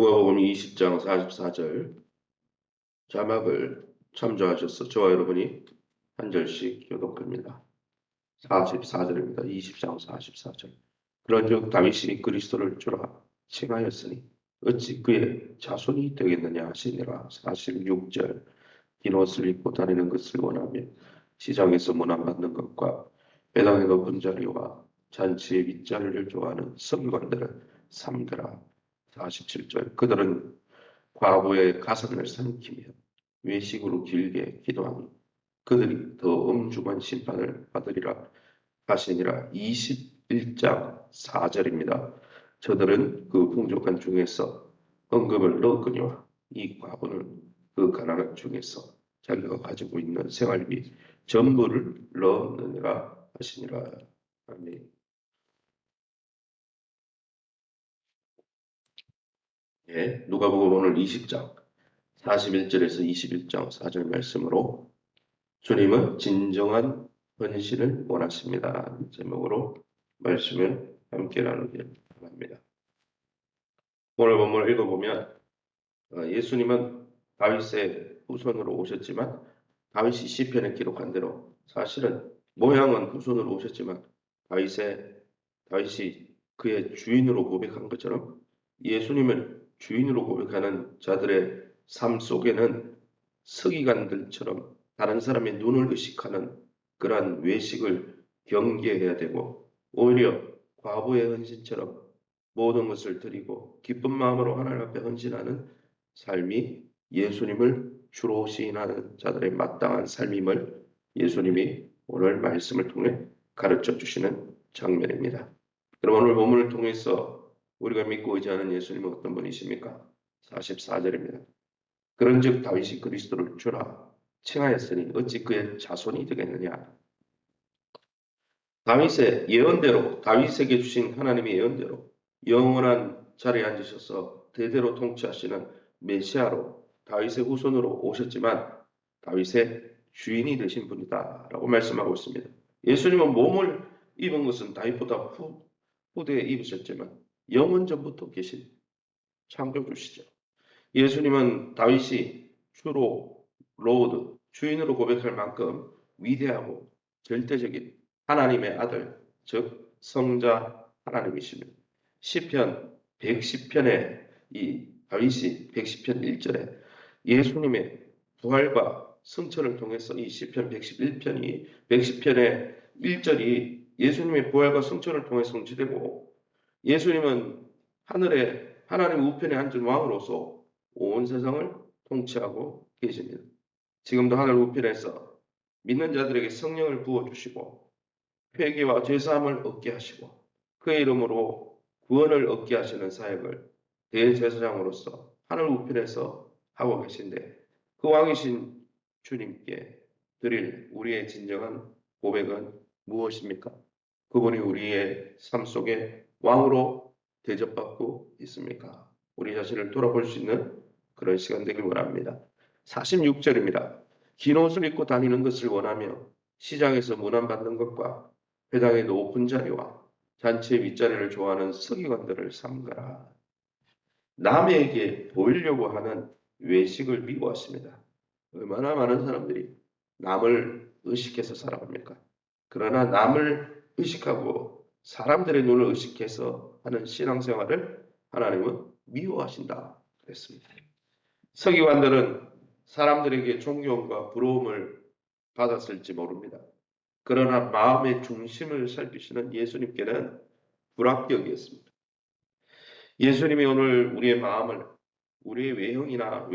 누가복음 20장 44절 자막을 참조하셔서 저와 여러분이 한 절씩 교독합니다. 44절입니다. 20장 44절. 그런즉 다윗이 그리스도를 주라 칭하였으니 어찌 그의 자손이 되겠느냐 하시니라. 46절. 긴 옷을 입고 다니는 것을 원하며 시장에서 문안받는 것과 배당의 높은 자리와 잔치의 윗자리를 좋아하는 서기관들을 삼더라. 47절. 그들은 과부의 가슴을 삼키며 외식으로 길게 기도하니 그들이 더 엄중한 심판을 받으리라 하시니라. 21장 4절입니다. 저들은 그 풍족한 중에서 헌금을 넣었거니와 이 과부는 그 가난한 중에서 자기가 가지고 있는 생활비 전부를 넣었느니라 하시니라. 아멘. 예, 누가복음 오늘 20장 41절에서 21장 4절 말씀으로 주님은 진정한 헌신을 원하십니다. 제목으로 말씀을 함께 나누길 바랍니다. 오늘 본문을 읽어보면 예수님은 다윗의 후손으로 오셨지만 다윗이 시편에 기록한 대로 사실은 모양은 후손으로 오셨지만 다윗이 그의 주인으로 고백한 것처럼 예수님을 주인으로 고백하는 자들의 삶 속에는 서기관들처럼 다른 사람의 눈을 의식하는 그러한 외식을 경계해야 되고 오히려 과부의 헌신처럼 모든 것을 드리고 기쁜 마음으로 하나님 앞에 헌신하는 삶이 예수님을 주로 시인하는 자들의 마땅한 삶임을 예수님이 오늘 말씀을 통해 가르쳐 주시는 장면입니다. 그럼 오늘 본문을 통해서 우리가 믿고 의지하는 예수님은 어떤 분이십니까? 44절입니다. 그런즉 다윗이 그리스도를 주라 칭하였으니 어찌 그의 자손이 되겠느냐. 다윗의 예언대로 다윗에게 주신 하나님의 예언대로 영원한 자리에 앉으셔서 대대로 통치하시는 메시아로 다윗의 후손으로 오셨지만 다윗의 주인이 되신 분이다라고 말씀하고 있습니다. 예수님은 몸을 입은 것은 다윗보다 후대에 입으셨지만 영원 전부터 계신 창조주시죠. 예수님은 다윗이 주로 로드, 주인으로 고백할 만큼 위대하고 절대적인 하나님의 아들, 즉 성자 하나님이십니다. 시편 110편에 이 다윗이 110편 1절에 예수님의 부활과 승천을 통해서 이 시편 110편의 1절이 예수님의 부활과 승천을 통해 성취되고 예수님은 하늘에 하나님 우편에 앉은 왕으로서 온 세상을 통치하고 계십니다. 지금도 하늘 우편에서 믿는 자들에게 성령을 부어주시고 회개와 죄사함을 얻게 하시고 그의 이름으로 구원을 얻게 하시는 사역을 대제사장으로서 하늘 우편에서 하고 계신데 그 왕이신 주님께 드릴 우리의 진정한 고백은 무엇입니까? 그분이 우리의 삶 속에 왕으로 대접받고 있습니까? 우리 자신을 돌아볼 수 있는 그런 시간 되길 원합니다. 46절입니다. 긴 옷을 입고 다니는 것을 원하며 시장에서 문안받는 것과 회당의 높은 자리와 잔치의 윗자리를 좋아하는 서기관들을 삼가라. 남에게 보이려고 하는 외식을 미워하십니다. 얼마나 많은 사람들이 남을 의식해서 살아갑니까? 그러나 남을 의식하고 사람들의 눈을 의식해서 하는 신앙생활을 하나님은 미워하신다 그랬습니다. 서기관들은 사람들에게 존경과 부러움을 받았을지 모릅니다. 그러나 마음의 중심을 살피시는 예수님께는 불합격이었습니다. 예수님이 오늘 우리의 마음을 우리의 외형이나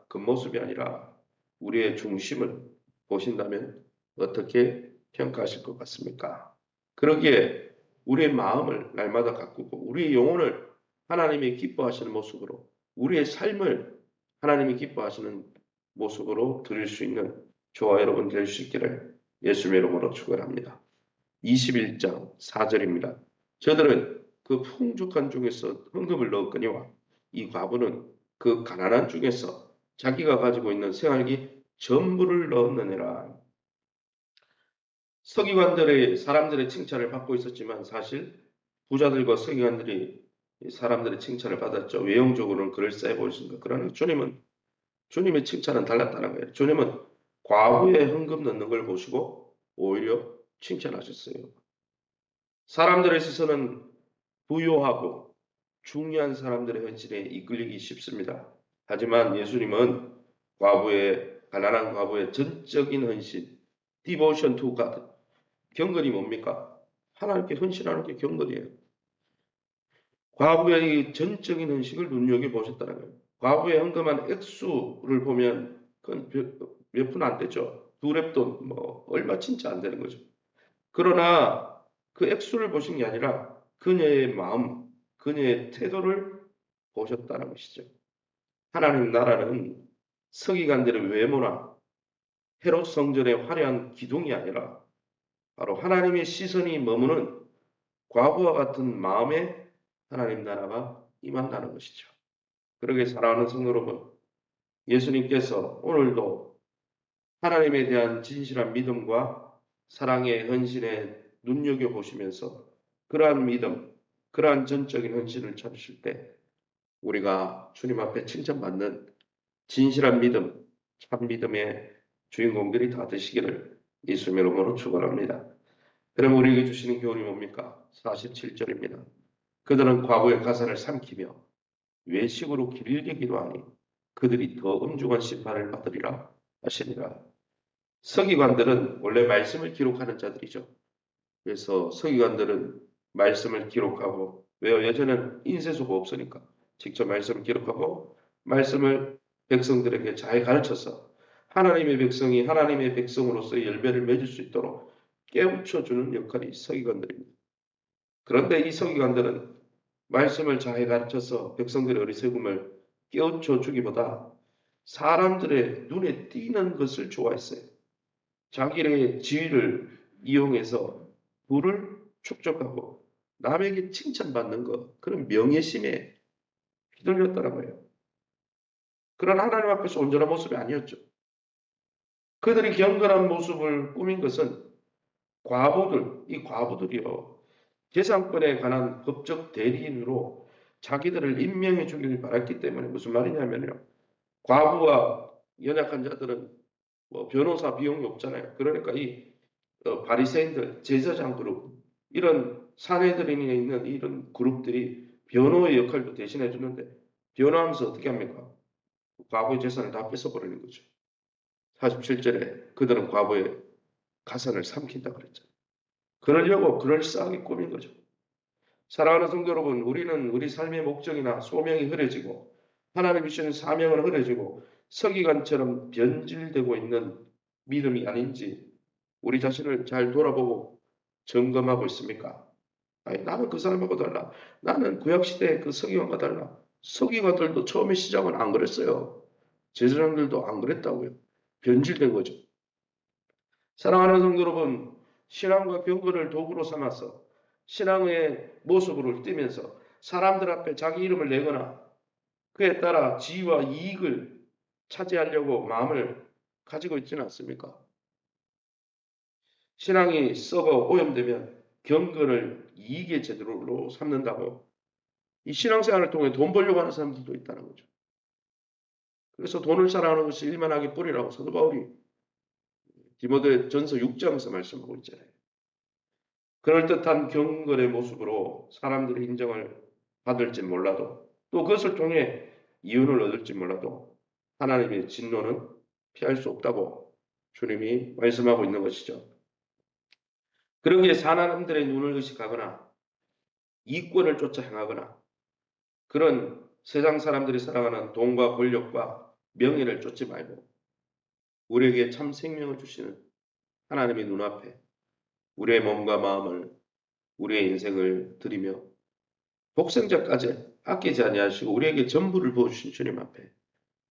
겉모습이 아니라 우리의 중심을 보신다면 어떻게 평가하실 것 같습니까? 그러기에 우리의 마음을 날마다 가꾸고 우리의 영혼을 하나님이 기뻐하시는 모습으로 우리의 삶을 하나님이 기뻐하시는 모습으로 드릴 수 있는 저와 여러분 될 수 있기를 예수님의 이름으로 축원합니다. 21장 4절입니다. 저들은 그 풍족한 중에서 헌금을 넣었거니와 이 과부는 그 가난한 중에서 자기가 가지고 있는 생활비 전부를 넣었느니라. 서기관들의 사람들의 칭찬을 받고 있었지만 사실 부자들과 서기관들이 사람들의 칭찬을 받았죠. 외형적으로는 그럴싸해 보였습니다. 그러나 주님의 칭찬은 달랐다는 거예요. 주님은 과부의 헌금 넣는 걸 보시고 오히려 칭찬하셨어요. 사람들의 시선은 부유하고 중요한 사람들의 헌신에 이끌리기 쉽습니다. 하지만 예수님은 가난한 과부의 전적인 헌신, devotion to God, 경건이 뭡니까? 하나님께 헌신하는 게 경건이에요. 과부의 전적인 헌신을 눈여겨보셨다는 거예요. 과부의 헌금한 액수를 보면 그건 몇 푼 안 되죠. 두 랩돈, 얼마 진짜 안 되는 거죠. 그러나 그 액수를 보신 게 아니라 그녀의 마음, 그녀의 태도를 보셨다는 것이죠. 하나님 나라는 서기관들의 외모나 헤롯 성전의 화려한 기둥이 아니라 바로 하나님의 시선이 머무는 과부와 같은 마음에 하나님 나라가 임한다는 것이죠. 그러게 사랑하는 성도 여러분, 예수님께서 오늘도 하나님에 대한 진실한 믿음과 사랑의 헌신에 눈여겨보시면서 그러한 믿음, 그러한 전적인 헌신을 찾으실 때 우리가 주님 앞에 칭찬받는 진실한 믿음, 참 믿음의 주인공들이 다 되시기를 예수님의 이름으로 축원합니다. 그럼 우리에게 주시는 교훈이 뭡니까? 47절입니다. 그들은 과부의 가사를 삼키며 외식으로 길게 기도하니 그들이 더 엄중한 심판을 받으리라 하시니라. 서기관들은 원래 말씀을 기록하는 자들이죠. 그래서 서기관들은 말씀을 기록하고 왜요? 예전에는 인쇄소가 없으니까 직접 말씀을 기록하고 말씀을 백성들에게 잘 가르쳐서 하나님의 백성이 하나님의 백성으로서의 열매를 맺을 수 있도록 깨우쳐주는 역할이 서기관들입니다. 그런데 이 서기관들은 말씀을 잘 가르쳐서 백성들의 어리석음을 깨우쳐 주기보다 사람들의 눈에 띄는 것을 좋아했어요. 자기의 지위를 이용해서 부를 축적하고 남에게 칭찬받는 것, 그런 명예심에 휘둘렸다는 거예요. 그런 하나님 앞에서 온전한 모습이 아니었죠. 그들이 경건한 모습을 꾸민 것은 이 과부들이요. 재산권에 관한 법적 대리인으로 자기들을 임명해 주기를 바랐기 때문에 무슨 말이냐면요. 과부와 연약한 자들은 변호사 비용이 없잖아요. 그러니까 이 바리새인들, 제사장 그룹, 이런 사내들인에 있는 이런 그룹들이 변호의 역할도 대신해 주는데 변호하면서 어떻게 합니까? 과부의 재산을 다 뺏어버리는 거죠. 47절에 그들은 과부의 가산을 삼킨다 그랬잖아요. 그러려고 그럴싸하게 꾸민 거죠. 사랑하는 성도 여러분, 우리는 우리 삶의 목적이나 소명이 흐려지고 하나님이 주신 사명은 흐려지고 서기관처럼 변질되고 있는 믿음이 아닌지 우리 자신을 잘 돌아보고 점검하고 있습니까? 아니, 나는 그 사람하고 달라. 나는 구약시대의 그 서기관과 달라. 서기관들도 처음에 시작은 안 그랬어요. 제사장들도 안 그랬다고요. 변질된 거죠. 사랑하는 성도 여러분, 신앙과 경건을 도구로 삼아서 신앙의 모습으로 띠면서 사람들 앞에 자기 이름을 내거나 그에 따라 지위와 이익을 차지하려고 마음을 가지고 있지는 않습니까? 신앙이 썩어 오염되면 경건을 이익의 제도로 삼는다고 이 신앙생활을 통해 돈 벌려고 하는 사람들도 있다는 거죠. 그래서 돈을 사랑하는 것이 일만하게 뿌리라고 사도 바울이 디모데 전서 6장에서 말씀하고 있잖아요. 그럴듯한 경건의 모습으로 사람들의 인정을 받을지 몰라도 또 그것을 통해 이윤을 얻을지 몰라도 하나님의 진노는 피할 수 없다고 주님이 말씀하고 있는 것이죠. 그러기에 사람들의 눈을 의식하거나 이권을 쫓아 행하거나 그런 세상 사람들이 사랑하는 돈과 권력과 명예를 쫓지 말고 우리에게 참 생명을 주시는 하나님의 눈앞에 우리의 몸과 마음을 우리의 인생을 드리며 독생자까지 아끼지 아니하시고 우리에게 전부를 부어주신 주님 앞에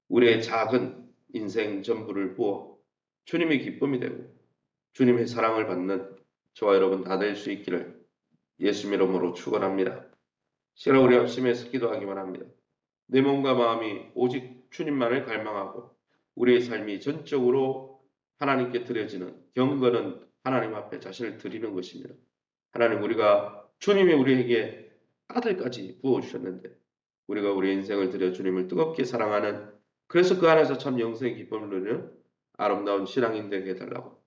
우리의 작은 인생 전부를 부어 주님의 기쁨이 되고 주님의 사랑을 받는 저와 여러분 다 될 수 있기를 예수 이름으로 축원합니다. 시간 우리 합심해서 기도하기만 합니다. 내 몸과 마음이 오직 주님만을 갈망하고 우리의 삶이 전적으로 하나님께 드려지는 경건은 하나님 앞에 자신을 드리는 것입니다. 하나님 우리가 주님이 우리에게 아들까지 부어주셨는데 우리가 우리 인생을 들여 주님을 뜨겁게 사랑하는, 그래서 그 안에서 참 영생의 기쁨을 누리는 아름다운 신앙인 되게 해달라고,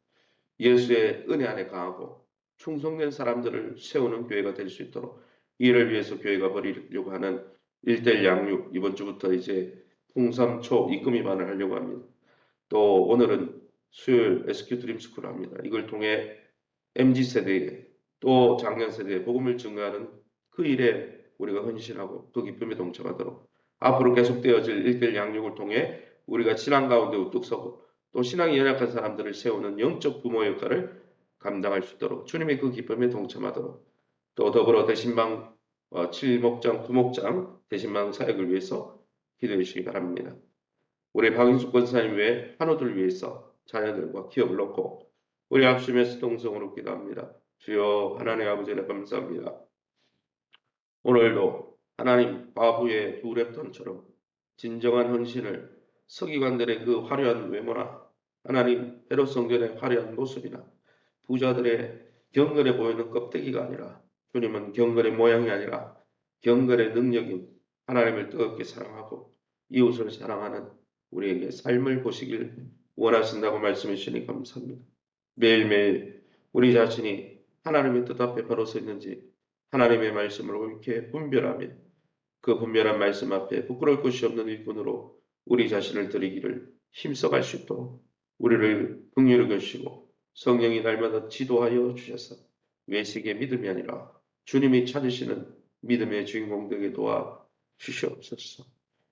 예수의 은혜 안에 강하고 충성된 사람들을 세우는 교회가 될 수 있도록, 이를 위해서 교회가 벌이려고 하는 1대1 양육, 이번 주부터 이제 풍삼초 입금위반을 하려고 합니다. 또 오늘은 수요일 SQ 드림스쿨을 합니다. 이걸 통해 MZ세대에 또 장년 세대에 복음을 증거하는 그 일에 우리가 헌신하고 그 기쁨에 동참하도록, 앞으로 계속되어질 1대1 양육을 통해 우리가 신앙 가운데 우뚝 서고 또 신앙이 연약한 사람들을 세우는 영적 부모 역할을 감당할 수 있도록, 주님의 그 기쁨에 동참하도록, 또 더불어 대신방 7목장 9목장 대신방 사역을 위해서 기도해 주시기 바랍니다. 우리 박인숙 권사님 외에 환우들 위해서 자녀들과 기업을 놓고 우리 합심해서 동성으로 기도합니다. 주여 하나님 아버지를 감사합니다. 오늘도 하나님 바부의 두 랩턴처럼 진정한 헌신을, 서기관들의 그 화려한 외모나 하나님 헤롯 성전의 화려한 모습이나 부자들의 경건해 보이는 껍데기가 아니라, 주님은 경건의 모양이 아니라 경건의 능력인 하나님을 뜨겁게 사랑하고 이웃을 사랑하는 우리에게 삶을 보시길 원하신다고 말씀해 주시니 감사합니다. 매일매일 우리 자신이 하나님의 뜻 앞에 바로 서 있는지 하나님의 말씀을 옳게 분별하며 그 분별한 말씀 앞에 부끄러울 것이 없는 일꾼으로 우리 자신을 드리기를 힘써갈 수 있도록 우리를 긍휼히 여기시고 성령이 날마다 지도하여 주셔서 외식의 믿음이 아니라 주님이 찾으시는 믿음의 주인공 되게 도와 주시옵소서.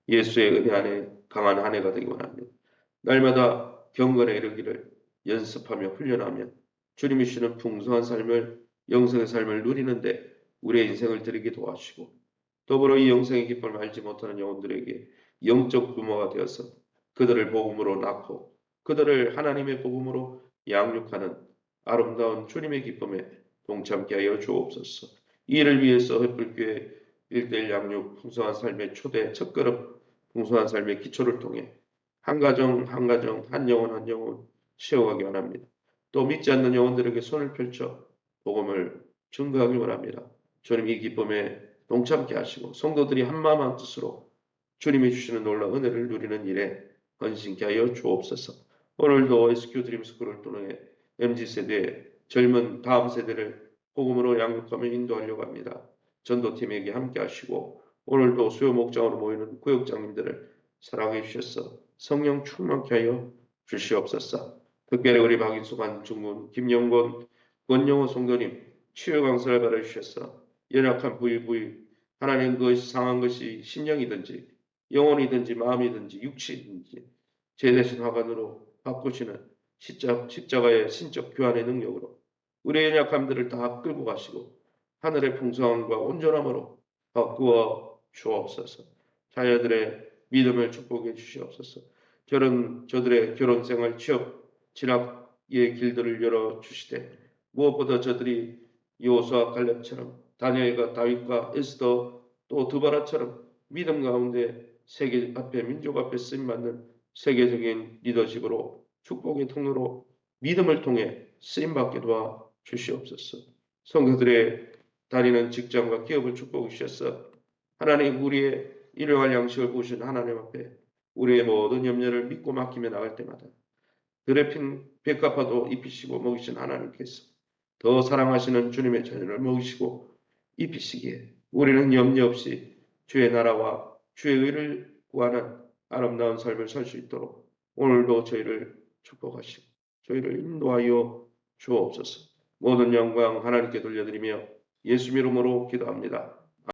예수의 은혜 안에 강한 한 해가 되기 원합니다. 날마다 경건에 이르기를 연습하며 훈련하며 주님이 주시는 풍성한 삶을, 영생의 삶을 누리는데 우리의 인생을 드리게 도와주시고, 더불어 이 영생의 기쁨을 알지 못하는 영혼들에게 영적 부모가 되어서 그들을 복음으로 낳고 그들을 하나님의 복음으로 양육하는 아름다운 주님의 기쁨에 동참케 하여 주옵소서. 이 일을 위해서 횃불교회 1대1 양육 풍성한 삶의 초대 첫걸음, 풍성한 삶의 기초를 통해 한 가정 한 가정, 한 영혼 한 영혼 세워가기 원합니다. 또 믿지 않는 영혼들에게 손을 펼쳐 복음을 증거하기 원합니다. 주님 이 기쁨에 동참케 하시고 성도들이 한마음 한뜻으로 주님이 주시는 놀라운 은혜를 누리는 일에 헌신케 하여 주옵소서. 오늘도 SQ 드림스쿨을 통해 MZ세대 젊은 다음 세대를 복음으로 양육하며 인도하려고 합니다. 전도팀에게 함께 하시고 오늘도 수요 목장으로 모이는 구역장님들을 사랑해 주셔서 성령 충만케 하여 주시옵소서. 특별히 우리 박인숙, 안중근, 김영건, 권영호 성도님 치유 강사를 받아 주셔서 연약한 부위 하나님, 그것이 상한 것이 심령이든지 영혼이든지 마음이든지 육체이든지 제 대신 화관으로 바꾸시는 십자가의 신적 교환의 능력으로 우리의 연약함들을 다 끌고 가시고 하늘의 풍성함과 온전함으로 바꾸어 주옵소서. 자녀들의 믿음을 축복해 주시옵소서. 저들의 결혼생활, 취업, 진학의 길들을 열어 주시되 무엇보다 저들이 여호수아 갈렙처럼 다니엘과 다윗과 에스더 또 드바라처럼 믿음 가운데 세계 앞에 민족 앞에 쓰임받는 세계적인 리더십으로 축복의 통로로 믿음을 통해 쓰임받게 도와 주시옵소서. 성도들의 다니는 직장과 기업을 축복해 주셔서 하나님, 우리의 일용할 양식을 부으신 하나님 앞에 우리의 모든 염려를 믿고 맡기며 나갈 때마다 드레핀 백합화도 입히시고 먹이신 하나님께서 더 사랑하시는 주님의 자녀를 먹이시고 입히시기에 우리는 염려 없이 주의 나라와 주의 의를 구하는 아름다운 삶을 살 수 있도록 오늘도 저희를 축복하시고 저희를 인도하여 주옵소서. 모든 영광 하나님께 돌려드리며 예수 이름으로 기도합니다.